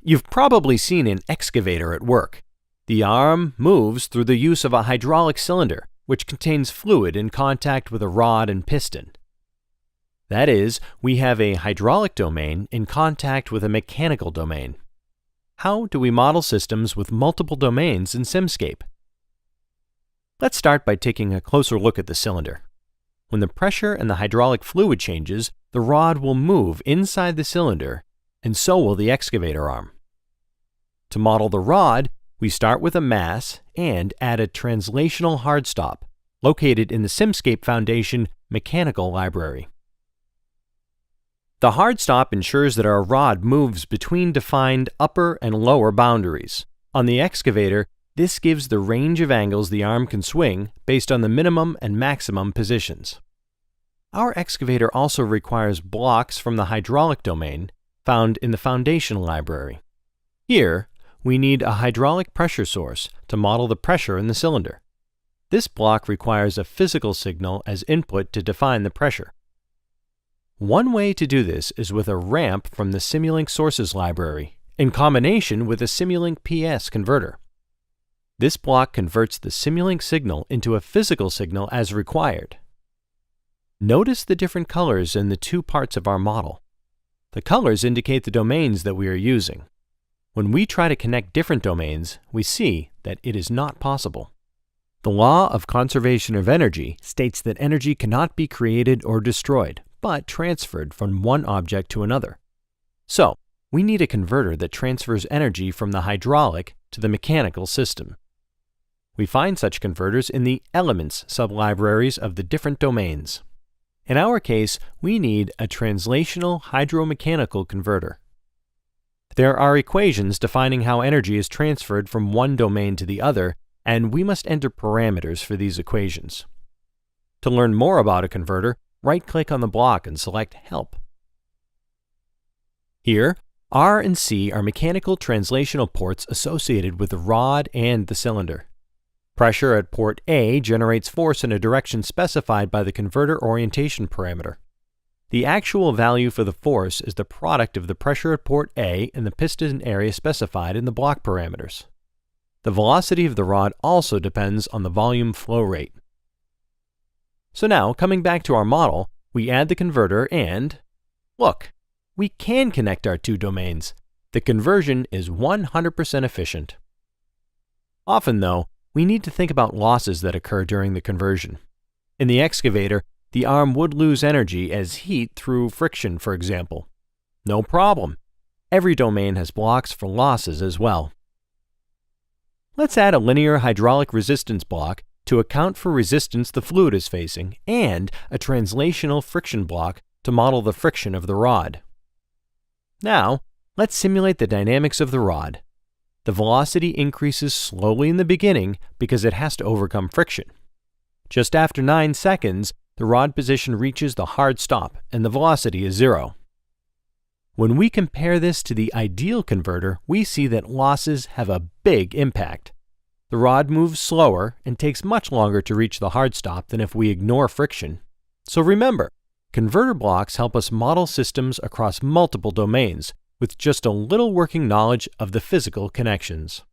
You've probably seen an excavator at work. The arm moves through the use of a hydraulic cylinder, which contains fluid in contact with a rod and piston. That is, we have a hydraulic domain in contact with a mechanical domain. How do we model systems with multiple domains in Simscape? Let's start by taking a closer look at the cylinder. When the pressure and the hydraulic fluid changes, the rod will move inside the cylinder, and so will the excavator arm. To model the rod, we start with a mass and add a translational hardstop, located in the Simscape Foundation Mechanical Library. The hardstop ensures that our rod moves between defined upper and lower boundaries. On the excavator, this gives the range of angles the arm can swing based on the minimum and maximum positions. Our excavator also requires blocks from the hydraulic domain found in the Foundation Library. Here, we need a hydraulic pressure source to model the pressure in the cylinder. This block requires a physical signal as input to define the pressure. One way to do this is with a ramp from the Simulink Sources Library, in combination with a Simulink PS converter. This block converts the Simulink signal into a physical signal as required. Notice the different colors in the two parts of our model. The colors indicate the domains that we are using. When we try to connect different domains, we see that it is not possible. The law of conservation of energy states that energy cannot be created or destroyed, but transferred from one object to another. So, we need a converter that transfers energy from the hydraulic to the mechanical system. We find such converters in the Elements sublibraries of the different domains. In our case, we need a translational hydromechanical converter. There are equations defining how energy is transferred from one domain to the other, and we must enter parameters for these equations. To learn more about a converter, right-click on the block and select Help. Here, R and C are mechanical translational ports associated with the rod and the cylinder. Pressure at port A generates force in a direction specified by the converter orientation parameter. The actual value for the force is the product of the pressure at port A and the piston area specified in the block parameters. The velocity of the rod also depends on the volume flow rate. So now, coming back to our model, we add the converter and, look, we can connect our two domains. The conversion is 100% efficient. Often, though, we need to think about losses that occur during the conversion. In the excavator, the arm would lose energy as heat through friction, for example. No problem. Every domain has blocks for losses as well. Let's add a linear hydraulic resistance block to account for resistance the fluid is facing, and a translational friction block to model the friction of the rod. Now, let's simulate the dynamics of the rod. The velocity increases slowly in the beginning because it has to overcome friction. Just after 9 seconds, the rod position reaches the hard stop and the velocity is 0. When we compare this to the ideal converter, we see that losses have a big impact. The rod moves slower and takes much longer to reach the hard stop than if we ignore friction. So remember, converter blocks help us model systems across multiple domains with just a little working knowledge of the physical connections.